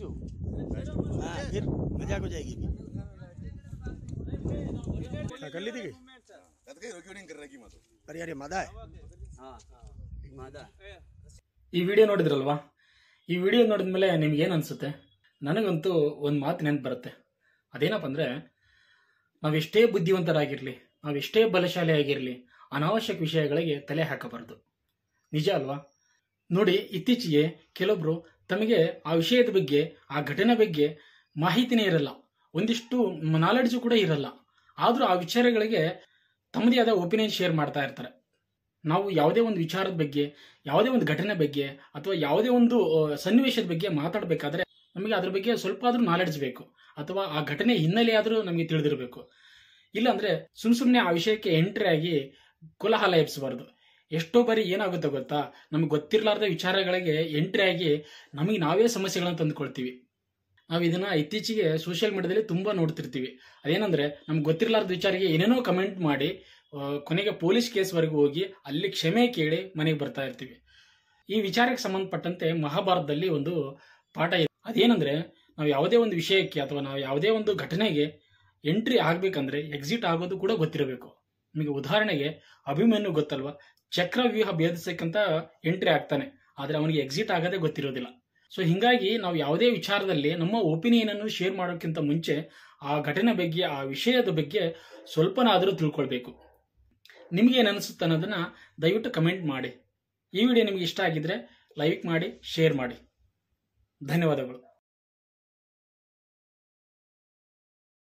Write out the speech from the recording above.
बैठो। हाँ फिर मजाक हो जाएगी। कर ली थी रिकॉर्डिंग कर रही है अरे यार मादा है। ಈ ವಿಡಿಯೋ ನೋಡಿದ್ರಲ್ವಾ? ಈ ವಿಡಿಯೋ ನೋಡಿದ್ಮೇಲೆ ನಿಮ್ಗೆ ಏನು ಅನ್ಸುತ್ತೆ? ನನಗಂತೂ ಒಂದು ಮಾತು ನೆನಪು ಬರುತ್ತೆ. ಅದೇನಪ್ಪ ಅಂದ್ರೆ, ನಾವೆಷ್ಟೇ ಬುದ್ಧಿವಂತರಾಗಿರ್ಲಿ, ನಾವೆಷ್ಟೇ ಬಲಶಾಲಿ ಆಗಿರಲಿ, ಅನಾವಶ್ಯಕ ವಿಷಯಗಳಿಗೆ ತಲೆ ಹಾಕಬಾರದು. ನಿಜ ಅಲ್ವಾ? ನೋಡಿ, ಇತ್ತೀಚೆಗೆ ಕೆಲವೊಬ್ರು ತಮಗೆ ಆ ವಿಷಯದ ಬಗ್ಗೆ, ಆ ಘಟನೆ ಬಗ್ಗೆ ಮಾಹಿತಿನೇ ಇರಲ್ಲ, ಒಂದಿಷ್ಟು ನಾಲೆಡ್ಜು ಕೂಡ ಇರಲ್ಲ. ಆದ್ರೂ ಆ ವಿಚಾರಗಳಿಗೆ ತಮ್ಮದೇ ಆದ ಒಪಿನಿಯನ್ ಶೇರ್ ಮಾಡ್ತಾ ಇರ್ತಾರೆ. ನಾವು ಯಾವುದೇ ಒಂದು ವಿಚಾರದ ಬಗ್ಗೆ, ಯಾವುದೇ ಒಂದು ಘಟನೆ ಬಗ್ಗೆ, ಅಥವಾ ಯಾವುದೇ ಒಂದು ಸನ್ನಿವೇಶದ ಬಗ್ಗೆ ಮಾತಾಡಬೇಕಾದ್ರೆ ನಮಗೆ ಅದ್ರ ಬಗ್ಗೆ ಸ್ವಲ್ಪ ಆದ್ರೂ ನಾಲೆಡ್ಜ್ ಬೇಕು, ಅಥವಾ ಆ ಘಟನೆ ಹಿನ್ನೆಲೆ ಆದ್ರೂ ನಮಗೆ ತಿಳಿದಿರಬೇಕು. ಇಲ್ಲಾಂದ್ರೆ ಸುಮ್ಮನೆ ಆ ವಿಷಯಕ್ಕೆ ಎಂಟ್ರಿ ಆಗಿ ಕೋಲಾಹಲ ಎಬ್ಸಬಾರ್ದು. ಎಷ್ಟೋ ಬಾರಿ ಏನಾಗುತ್ತೆ ಗೊತ್ತಾ, ನಮ್ಗೆ ಗೊತ್ತಿರಲಾರ್ದ ವಿಚಾರಗಳಿಗೆ ಎಂಟ್ರಿ ಆಗಿ ನಮಗೆ ನಾವೇ ಸಮಸ್ಯೆಗಳನ್ನು ತಂದುಕೊಳ್ತೀವಿ. ನಾವು ಇದನ್ನ ಇತ್ತೀಚೆಗೆ ಸೋಷಿಯಲ್ ಮೀಡಿಯಾದಲ್ಲಿ ತುಂಬಾ ನೋಡ್ತಿರ್ತೀವಿ. ಅದೇನಂದ್ರೆ, ನಮ್ಗೆ ಗೊತ್ತಿರಲಾರ್ದ ವಿಚಾರಕ್ಕೆ ಏನೇನೋ ಕಮೆಂಟ್ ಮಾಡಿ ಕೊನೆಗೆ ಪೊಲೀಸ್ ಕೇಸ್ವರೆಗೂ ಹೋಗಿ ಅಲ್ಲಿ ಕ್ಷಮೆ ಕೇಳಿ ಮನೆಗೆ ಬರ್ತಾ ಇರ್ತೀವಿ. ಈ ವಿಚಾರಕ್ಕೆ ಸಂಬಂಧಪಟ್ಟಂತೆ ಮಹಾಭಾರತದಲ್ಲಿ ಒಂದು ಪಾಠ ಇದೆ. ಅದೇನಂದ್ರೆ, ನಾವು ಯಾವುದೇ ಒಂದು ವಿಷಯಕ್ಕೆ ಅಥವಾ ನಾವು ಯಾವುದೇ ಒಂದು ಘಟನೆಗೆ ಎಂಟ್ರಿ ಆಗ್ಬೇಕಂದ್ರೆ ಎಕ್ಸಿಟ್ ಆಗೋದು ಕೂಡ ಗೊತ್ತಿರಬೇಕು. ನಿಮಗೆ ಉದಾಹರಣೆಗೆ ಅಭಿಮನ್ಯು ಗೊತ್ತಲ್ವಾ? ಚಕ್ರವ್ಯೂಹ ಭೇದಿಸಕ್ಕಂತ ಎಂಟ್ರಿ ಆಗ್ತಾನೆ, ಆದ್ರೆ ಅವನಿಗೆ ಎಕ್ಸಿಟ್ ಆಗೋದೇ ಗೊತ್ತಿರೋದಿಲ್ಲ. ಸೊ ಹಿಂಗಾಗಿ ನಾವು ಯಾವುದೇ ವಿಚಾರದಲ್ಲಿ ನಮ್ಮ ಒಪಿನಿಯನ್ ಅನ್ನು ಶೇರ್ ಮಾಡೋಕ್ಕಿಂತ ಮುಂಚೆ ಆ ಘಟನೆ ಬಗ್ಗೆ, ಆ ವಿಷಯದ ಬಗ್ಗೆ ಸ್ವಲ್ಪನಾದರೂ ತಿಳ್ಕೊಳ್ಬೇಕು. ನಿಮ್ಗೆ ಏನು ಅನಿಸುತ್ತೆ ಅನ್ನೋದನ್ನ ದಯವಿಟ್ಟು ಕಮೆಂಟ್ ಮಾಡಿ. ಈ ವಿಡಿಯೋ ನಿಮ್ಗೆ ಇಷ್ಟ ಆಗಿದ್ರೆ ಲೈಕ್ ಮಾಡಿ, ಶೇರ್ ಮಾಡಿ. ಧನ್ಯವಾದಗಳು.